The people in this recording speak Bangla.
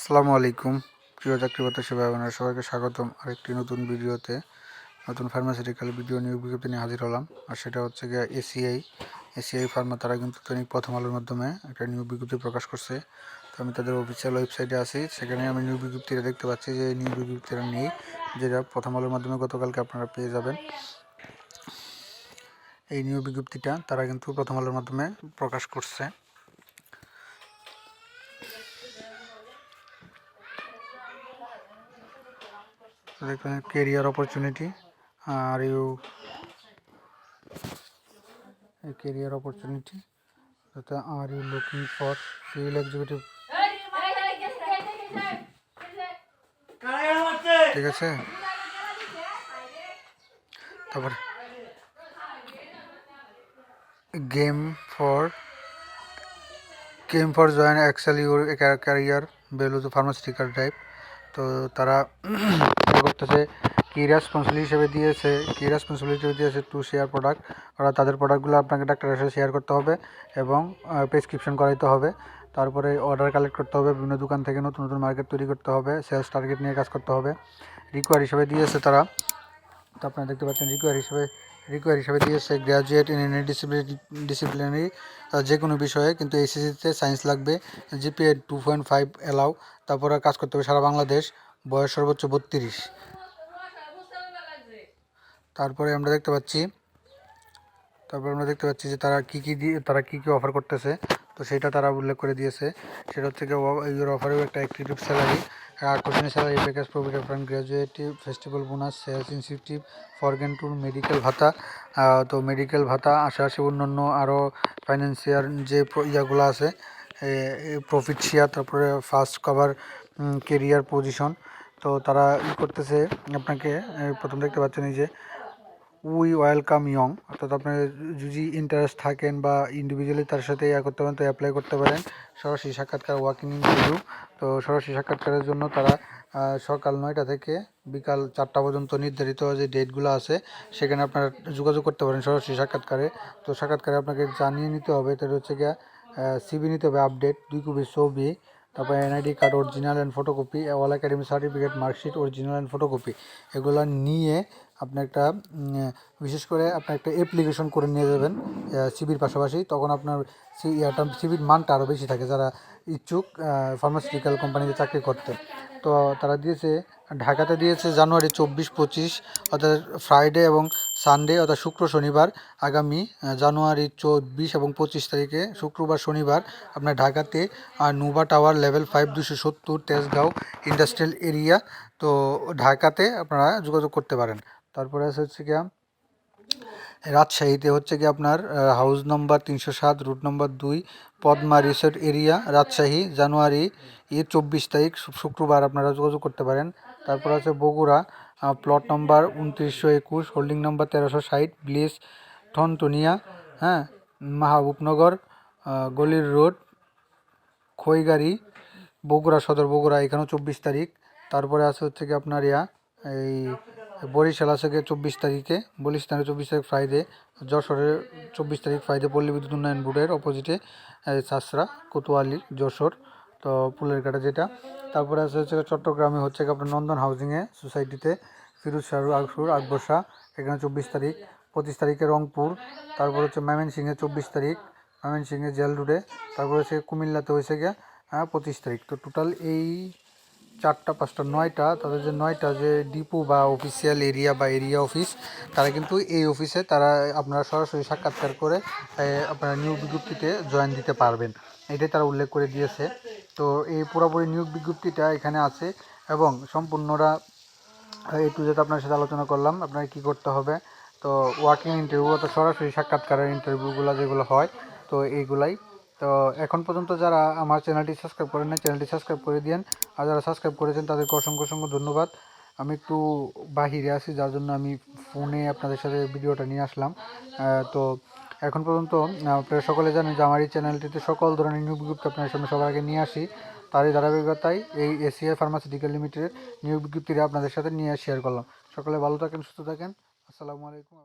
আসসালামু আলাইকুম প্রিয় চাকরিপ্রার্থী ভাই বোনেরা, সবাইকে স্বাগতম আরেকটি নতুন ভিডিওতে। নতুন ফার্মাসিউটিক্যাল ভিডিও নিয়োগ বিজ্ঞপ্তি নিয়ে হাজির হলাম। আর সেটা হচ্ছে গিয়ে এসিআই ফার্মা। তারা কিন্তু দৈনিক প্রথম আলোর মাধ্যমে একটা নিয়োগ বিজ্ঞপ্তি প্রকাশ করছে। তো আমি তাদের অফিসিয়াল ওয়েবসাইটে আছি, সেখানে আমি নিয়োগ বিজ্ঞপ্তিটা দেখতে পাচ্ছি যে এই নিয়োগ বিজ্ঞপ্তিটা নেই, যেটা প্রথম আলোর মাধ্যমে গতকালকে আপনারা পেয়ে যাবেন। এই নিয়োগ বিজ্ঞপ্তিটা তারা কিন্তু প্রথম আলোর মাধ্যমে প্রকাশ করছে। দেখবেন কেরিয়ার অপরচুনিটি, আর career opportunity that are you looking for field executive, ঠিক আছে। তারপর game for join excel your career value to pharmaceutical type. তো তারা করতেছে কি রেসপন্সিবিলিটি হিসেবে দিয়েছে টু শেয়ার প্রোডাক্ট। ওরা তাদের প্রোডাক্টগুলো আপনাকে ডাক্তারের সাথে শেয়ার করতে হবে এবং প্রেসক্রিপশন করাইতে হবে। তারপরে অর্ডার কালেক্ট করতে হবে, বিভিন্ন দোকান থেকে নতুন নতুন মার্কেট তৈরি করতে হবে, সেলস টার্গেট নিয়ে কাজ করতে হবে। রিকোয়ার হিসেবে দিয়েছে তারা, তো আপনারা দেখতে পাচ্ছেন রিকোয়ার হিসেবে দিয়েছে গ্র্যাজুয়েট ইন এনি ডিসিপ্লিনারি, যে কোনো বিষয়ে, কিন্তু এসএসসিতে সায়েন্স লাগবে, জিপিএ 2.5 এলাও। তারপরে কাজ করতে হবে সারা বাংলাদেশ, বয়স সর্বোচ্চ 32। তারপরে আমরা দেখতে পাচ্ছি যে তারা কী অফার করতেছে। তো সেটা তারা উল্লেখ করে দিয়েছে। সেটা হচ্ছে কি ইউর অফারেও একটা অ্যাক্টিভ স্যালারি, আকর্ষণীয় salary package, provident fund, gratuity festival bonus, sales incentive, foreign tour, medical ভাতা। তো মেডিকেল ভাতা আশেপাশে অন্যান্য আরও ফাইন্যান্সিয়াল যে ইয়াগুলো আছে, প্রফিট শেয়ার, তারপরে ফার্স্ট কভার কেরিয়ার পজিশন। তো তারা করতেছে আপনাকে, প্রথম দেখতে পাচ্ছেন এই যে উই ওয়েলকাম ইয়ং, অর্থাৎ আপনার যদি ইন্টারেস্ট থাকেন বা ইন্ডিভিজুয়ালি তার সাথে করতে পারেন, তো অ্যাপ্লাই করতে পারেন। সরাসরি সাক্ষাৎকার, ওয়াকিং ইন্টারভিউ। তো সরাসরি সাক্ষাৎকারের জন্য তারা সকাল 9টা থেকে বিকাল 4টা পর্যন্ত নির্ধারিত যে ডেটগুলো আছে সেখানে আপনারা যোগাযোগ করতে পারেন সরাসরি সাক্ষাৎকারে। তো সাক্ষাৎকারে আপনাকে জানিয়ে নিতে হবে, তাহলে হচ্ছে গিয়ে সিভি নিতে হবে আপডেট, 2 কপি ছবি, তারপরে NID card original and photocopy, all academy certificate, marksheet original and photocopy. এগুলো নিয়ে আপনি একটা বিশেষ করে আপনি একটা অ্যাপ্লিকেশন করে নিয়ে যাবেন সিভির পাশাপাশি। তখন আপনার সিভির মানটা আরও বেশি থাকে যারা ইচ্ছুক ফার্মাসিউটিক্যাল কোম্পানিতে চাকরি করতে। তো তারা দিয়েছে, ঢাকাতে দিয়েছে জানুয়ারি 24-25, অর্থাৎ ফ্রাইডে এবং সানডে, অর্থাৎ শুক্র শনিবার, আগামী জানুয়ারি 24 এবং 25 তারিখে শুক্রবার শনিবার আপনার ঢাকাতে Nuva tower level 5 270 Tejgaon industrial area. তো ঢাকাতে আপনারা যোগাযোগ করতে পারেন। তারপরে হচ্ছে গিয়া রাজশাহীতে হচ্ছে কি আপনার house number 307, route number 2, Padma resort area, Rajshahi, জানুয়ারি 24 তারিখ শুক্রবার আপনারা যোগাযোগ করতে পারেন। তারপর আছে Bogura, plot number 2921, holding number 1360, ব্লিস ঠনটনিয়া, হ্যাঁ, মাহবুবনগর, গলির রোড, খইগাড়ি, বগুড়া সদর, বগুড়া, এখানেও 24 তারিখ। তারপরে আছে হচ্ছে কি আপনার এই বরিশাল আছে গিয়ে 24 তারিখে, বরিশালে 24 তারিখ ফ্রাইডে, যশোরে 24 তারিখ ফ্রাইডে, পল্লী বিদ্যুৎ উন্নয়ন বোর্ডের অপোজিটে, চাষরা, কোতোয়ালি, যশোর, তো ফুলের কাটা যেটা। তারপরে আছে হচ্ছে চট্টগ্রামে হচ্ছে আপনার নন্দন হাউজিংয়ে সোসাইটিতে, ফিরোজ শাহ আকবর শাহ, এখানে 24 তারিখ। 25 তারিখে রংপুর। তারপর হচ্ছে ময়মনসিংহে 24 তারিখ, ময়মনসিংহে জেল রোডে। তারপর হচ্ছে কুমিল্লাতে হয়েছে গিয়া 25 তারিখ। তো টোটাল এই 4টা 5টা 9টা, তাদের যে 9টা যে ডিপো বা অফিসিয়াল এরিয়া বা এরিয়া অফিস, তারা কিন্তু এই অফিসে তারা আপনারা সরাসরি সাক্ষাৎকার করে আপনারা নিয়োগ বিজ্ঞপ্তিতে জয়েন দিতে পারবেন, এটাই তারা উল্লেখ করে দিয়েছে। তো এই পুরোপুরি নিয়োগ বিজ্ঞপ্তিটা এখানে আছে এবং সম্পূর্ণরা টু জেড আপনার সাথে আলোচনা করলাম আপনার কী করতে হবে। তো ওয়াকিং ইন্টারভিউ, অর্থাৎ সরাসরি সাক্ষাৎকারের ইন্টারভিউগুলো যেগুলো হয়, তো এইগুলাই। তো এখন পর্যন্ত যারা আমার চ্যানেলটি সাবস্ক্রাইব করেন না, চ্যানেলটি সাবস্ক্রাইব করে দিন। আর যারা সাবস্ক্রাইব করেছেন তাদেরকে অসংখ্য অসংখ্য ধন্যবাদ। আমি একটু বাহিরে আছি, যার জন্য আমি ফোনে আপনাদের সাথে ভিডিওটা নিয়ে আসলাম। তো এখন পর্যন্ত আপনারা সকলে জানেন যে আমার এই চ্যানেলটিতে সকল ধরনের নিয়োগ বিজ্ঞপ্তি আপনাদের সামনে সবার আগে নিয়ে আসি। তারই ধারাবাহিকতায় এই এসিআই ফার্মাসিউটিক্যাল লিমিটেডের নিয়োগ বিজ্ঞপ্তিটা আপনাদের সাথে নিয়ে শেয়ার করলাম। সকলে ভালো থাকেন, সুস্থ থাকেন। আসসালামু আলাইকুম।